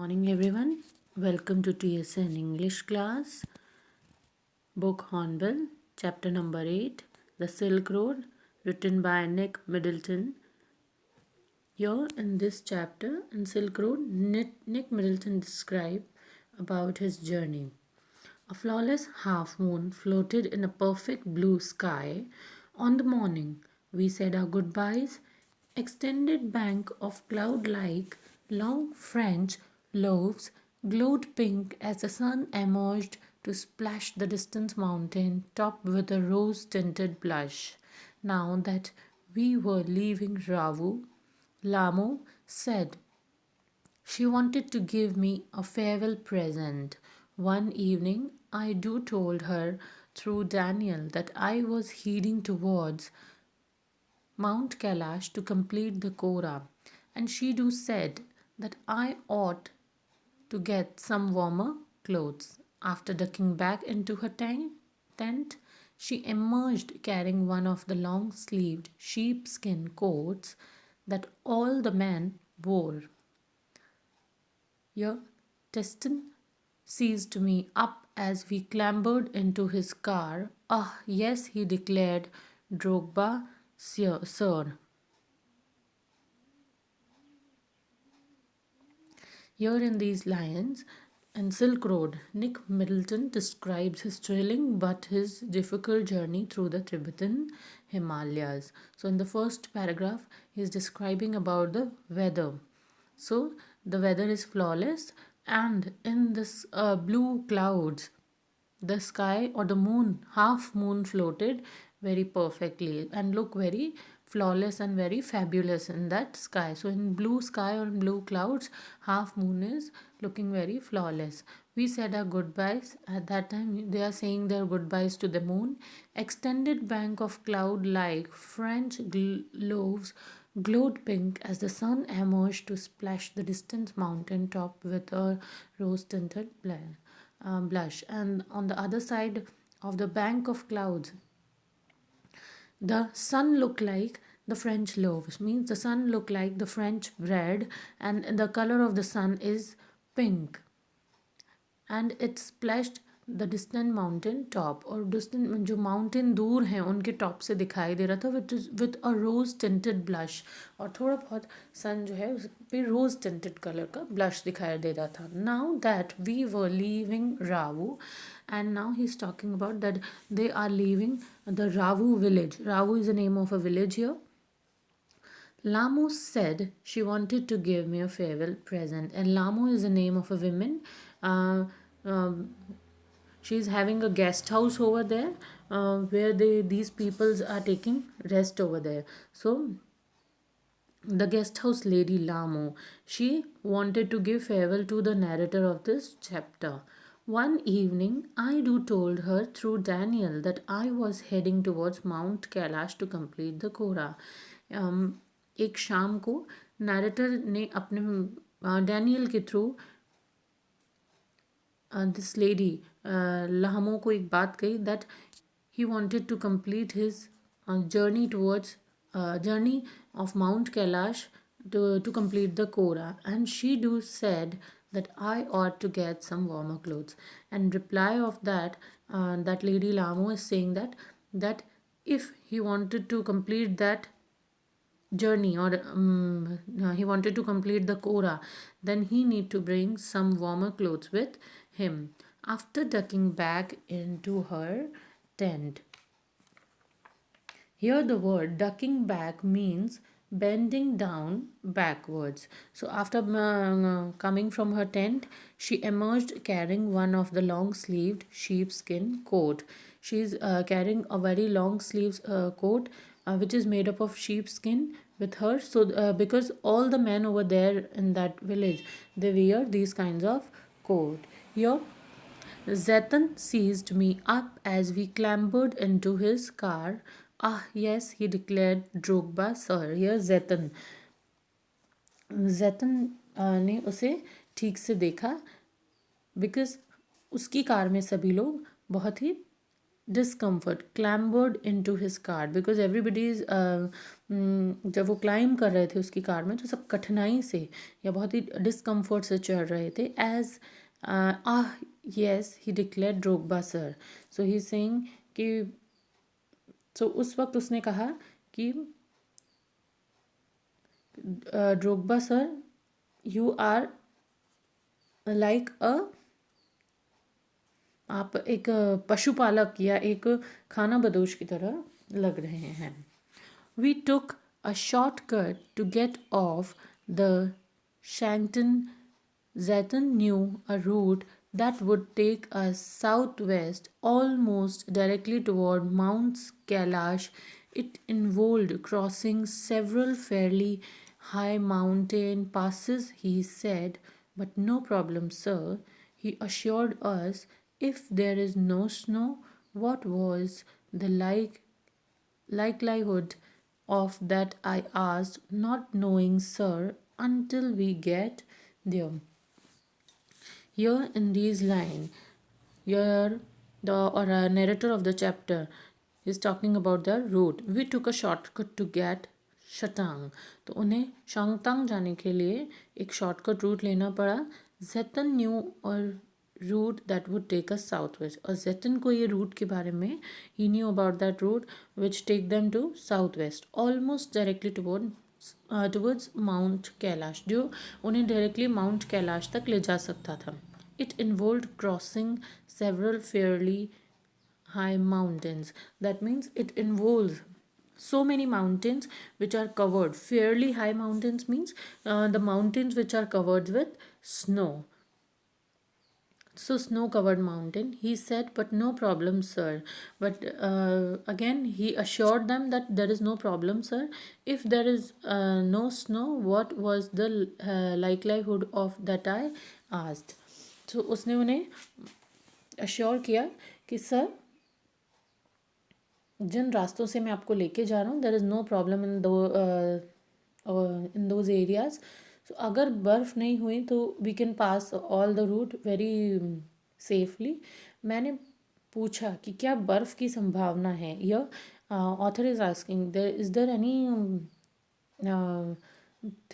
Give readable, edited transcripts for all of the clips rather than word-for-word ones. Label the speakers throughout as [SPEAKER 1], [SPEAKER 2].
[SPEAKER 1] Morning everyone. Welcome to TSN English class. Book Hornbill, chapter number 8, The Silk Road, written by Nick Middleton. Here in this chapter in Silk Road, Nick Middleton describes about his journey. A flawless half moon floated in a perfect blue sky. On the morning we said our goodbyes. Extended bank of cloud-like long French loaves glowed pink as the sun emerged to splash the distant mountain top with a rose-tinted blush. Now that we were leaving Ravu, Lamo said she wanted to give me a farewell present. One evening, I do told her through Daniel that I was heading towards Mount Kailash to complete the Korah, and she do said that I ought to get some warmer clothes. After ducking back into her tent, she emerged carrying one of the long sleeved sheepskin coats that all the men wore. Your Teston seized me up as we clambered into his car. Ah, yes, he declared, Drogba, sir. Here in these lines and Silk Road, Nick Middleton describes his thrilling but his difficult journey through the Tibetan Himalayas. So in the first paragraph, he is describing about the weather. So the weather is flawless, and in this blue clouds, the sky or the moon, half moon floated very perfectly and look very flawless and very fabulous in that sky. So in blue sky or in blue clouds, half moon is looking very flawless. We said our goodbyes. At that time they are saying their goodbyes to the moon. Extended bank of cloud like French loaves glowed pink as the sun emerged to splash the distant mountain top with a rose tinted blush. And on the other side of the bank of clouds, the sun looked like the French loaves, means the sun looked like the French bread, and the color of the sun is pink, and it splashed the distant mountain top और distant जो mountain दूर हैं उनके top से दिखाई दे रहा था with a rose tinted blush, और थोड़ा बहुत सन जो है उस पर रोज़ टिंटेड कलर का ब्लश दिखाई दे रहा था. Now that we were leaving Ravu, and now he's talking about that they are leaving the Ravu village. Ravu is the name of a village here. Lamo said she wanted to give me a farewell present, and Lamo is the name of a woman. Uh, um, she's having a guest house over there where these peoples are taking rest over there. So the guest house lady Lamo, she wanted to give farewell to the narrator of this chapter. One evening, I do told her through Daniel that I was heading towards Mount Kailash to complete the Korah. एक शाम को narrator ने अपने Daniel के through this lady लामो को एक बात कही that he wanted to complete his journey of Mount Kailash to complete the Korah, and she do said that I ought to get some warmer clothes. And reply of that, that lady Lamo is saying that if he wanted to complete that journey, or he wanted to complete the Korah, then he need to bring some warmer clothes with him. After ducking back into her tent, here the word ducking back means bending down backwards. So after coming from her tent, she emerged carrying one of the long sleeved sheepskin coat. She's carrying a very long sleeves coat which is made up of sheepskin with her. So because all the men over there in that village, they wear these kinds of coat. Here Zetan seized me up as we clambered into his car. Ah, yes, he declared, Drogba, sir. Here Zetan ने उसे ठीक से देखा, because उसकी car में सभी लोग बहुत ही discomfort clambered into his car because everybody is जब वो क्लाइम कर रहे थे उसकी कार में तो सब कठिनाई से या बहुत ही डिस्कम्फर्ट से चढ़ रहे थे as yes he declare Drogba sir so he saying कि सो उस वक्त उसने कहा कि Drogba sir you are like a आप एक पशुपालक या एक खाना बदोश की तरह लग रहे हैं. We took a shortcut to get off the Shanton. Zeton knew a route that would take us southwest almost directly toward Mount Kailash. It involved crossing several fairly high mountain passes, he said, but no problem, sir. He assured us if there is no snow, what was the likelihood of that? I asked, not knowing, sir, until we get there. Here in these lines, here the narrator of the chapter is talking about the route. We took a shortcut to get शतांग. तो उन्हें शांगतांग जाने के लिए एक shortcut route लेना पड़ा. Jetan knew और route that would take us south west. और जेतन को ये रूट के बारे में ही knew about that route which take them to south west almost directly towards mount Kailash, जो उन्हें डायरेक्टली माउंट कैलाश तक ले जा सकता था. It involved crossing several fairly high mountains. That means it involves so many mountains which are covered. Fairly high mountains means the mountains which are covered with snow. So snow covered mountain, he said, but no problem, sir. But again he assured them that there is no problem, sir. If there is no snow, what was the likelihood of that? I asked. So उसने उन्हें assure किया कि sir जिन रास्तों से मैं आपको लेके जा रहा हूँ there is no problem in those areas. So अगर बर्फ़ नहीं हुई तो we can pass all the route very safely. मैंने पूछा कि क्या बर्फ़ की संभावना है. यह author is asking there is there any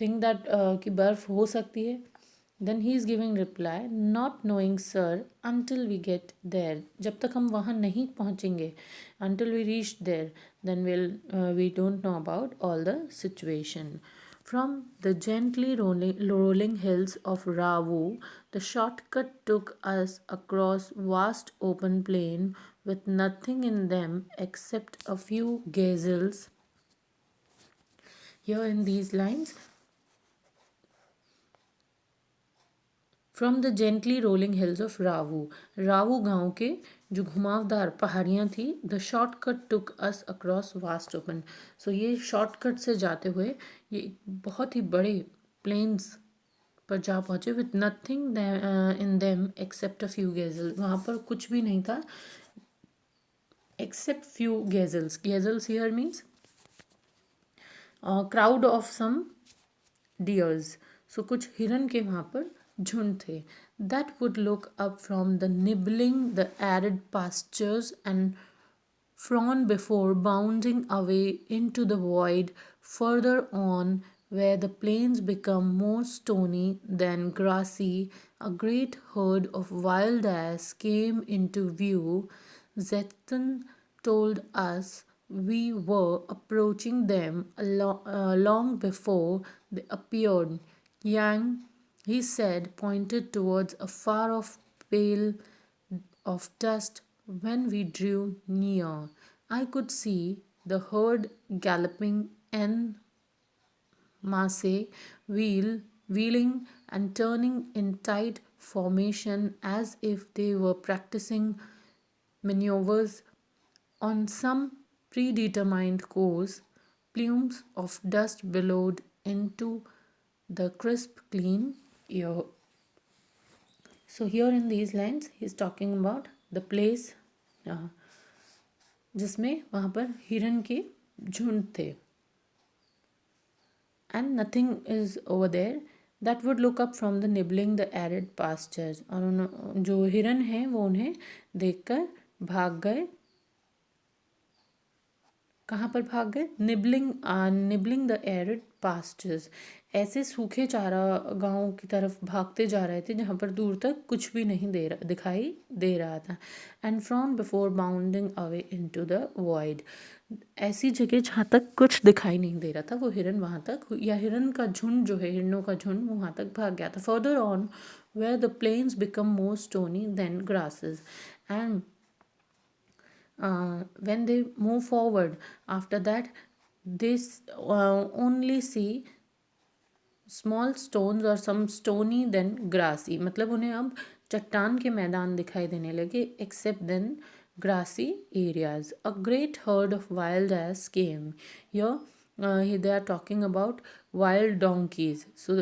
[SPEAKER 1] thing that कि बर्फ़ हो सकती है. Then he is giving reply, not knowing sir until we get there. जब तक हम वहाँ नहीं पहुँचेंगे, until we reach there, then we don't know about all the situation. From the gently rolling hills of Ravu, the shortcut took us across vast open plain with nothing in them except a few gazelles. Here in these lines, from the gently rolling hills of Ravu. Ravu गांव के जो घुमावदार पहाड़ियाँ थी. The shortcut took us across vast open. So ये shortcut से जाते हुए ये बहुत ही बड़े प्लेन्स पर जा पहुँचे. With nothing in them except a few gazelles. वहाँ पर कुछ भी नहीं था except few gazelles. Gazelles here means crowd of some deers. So कुछ हिरन के वहाँ पर झुंड थे. That would look up from the nibbling the arid pastures and frown before bounding away into the void further on where the plains become more stony than grassy. A great herd of wild ass came into view. Zeton told us we were approaching them long before they appeared. Yang, he said, pointed towards a far off pale of dust. When we drew near, I could see the herd galloping en masse, wheeling and turning in tight formation as if they were practicing maneuvers on some predetermined course. Plumes of dust billowed into the crisp, clean air. So here in these lines he is talking about the place जिसमें वहाँ पर हिरन के झुंड थे. And nothing is over there that would look up from the nibbling the arid pastures. और जो हिरन हैं वो उन्हें देखकर भाग गए कहाँ पर भाग गए? निबलिंग द एरिड पास्चर्स, ऐसे सूखे चारा गाँव की तरफ भागते जा रहे थे जहाँ पर दूर तक कुछ भी नहीं दिखाई दे रहा था. And from before bounding away into the void, ऐसी जगह जहाँ तक कुछ दिखाई नहीं दे रहा था वो हिरन वहाँ तक, या हिरन का झुंड जो है, हिरनों का झुंड, वो वहाँ तक भाग गया था. Further on where the plains become more stony then grasses, and when they move forward after that they only see small stones or some stony then grassy, मतलब उन्हें अब चट्टान के मैदान दिखाई देने लगे, except then grassy areas. A great herd of wild ass came here. They are talking about wild donkeys. So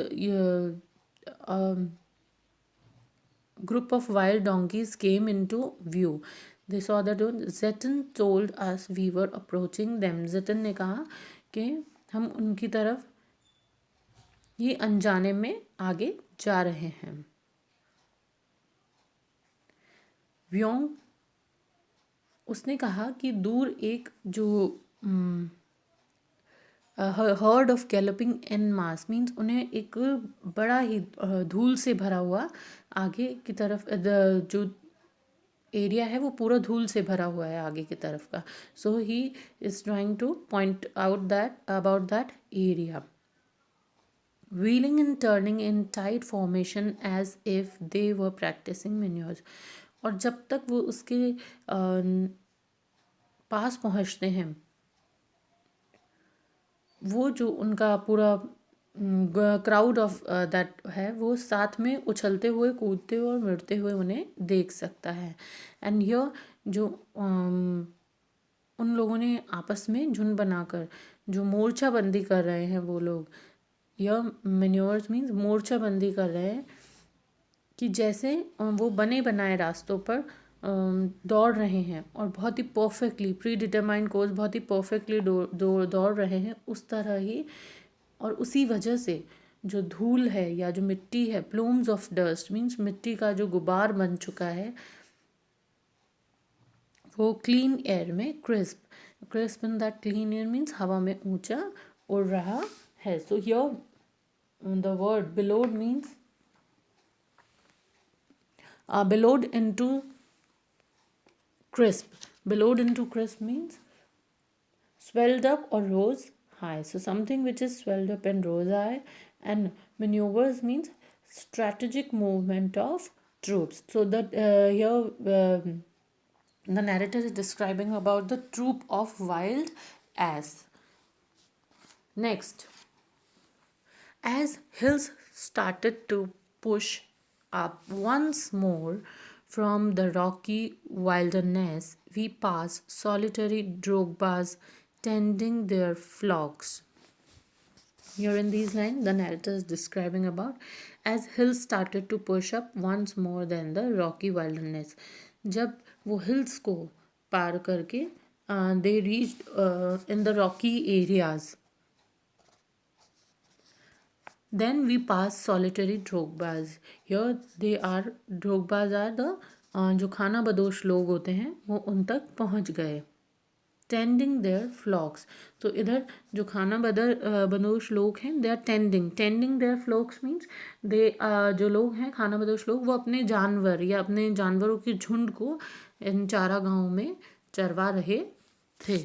[SPEAKER 1] group of wild donkeys came into view. They saw that Zetan told us we were approaching them. Zetan ने कहा कि हम उनकी तरफ ये अनजाने में आगे जा रहे हैं. व्योंग, उसने कहा कि दूर एक जो heard of galloping in mass means उन्हें एक बड़ा ही धूल से भरा हुआ आगे की तरफ जो एरिया है वो पूरा धूल से भरा हुआ है आगे की तरफ का. So he is trying to point out that about that area. Wheeling and turning in tight formation as if they were practising manoeuvres, और जब तक वो उसके पास पहुंचते हैं वो जो उनका पूरा क्राउड ऑफ दैट है वो साथ में उछलते हुए, कूदते हुए और मिड़ते हुए उन्हें देख सकता है. एंड यह जो उन लोगों ने आपस में झुंड बनाकर जो मोर्चा बंदी कर रहे हैं वो लोग, यह मैन्योर्स मीन्स मोर्चा बंदी कर रहे हैं कि जैसे वो बने बनाए रास्तों पर दौड़ रहे हैं और बहुत ही परफेक्टली प्री डिटरमाइंड कोर्स बहुत ही परफेक्टली दौड़ रहे हैं उस तरह ही. और उसी वजह से जो धूल है या जो मिट्टी है, प्लूम्स ऑफ डस्ट मीन्स मिट्टी का जो गुबार बन चुका है, वो क्लीन एयर में crisp in that clean air means हवा में ऊंचा उड़ रहा है. So here the word billowed means billowed into crisp. Billowed into crisp means swelled up or rose high. So something which is swelled up and rose high. And maneuvers means strategic movement of troops. So that here the narrator is describing about the troop of wild ass. Next, as hills started to push up once more from the rocky wilderness, we pass solitary drogbas tending their flocks. Here in these lines, the narrator is describing about as hills started to push up once more than the rocky wilderness. जब वो hills को पार करके they reached in the rocky areas. Then we pass solitary drogbas. Here they are, drogbas are the जो खाना बदोश लोग होते हैं वो उन तक पहुंच गए. Tending their flocks. तो इधर जो खाना बदोश लोग हैं they are tending their flocks means they जो लोग हैं खाना बदोश लोग वो अपने जानवर या अपने जानवरों के झुंड को इन चारा गांव में चरवा रहे थे.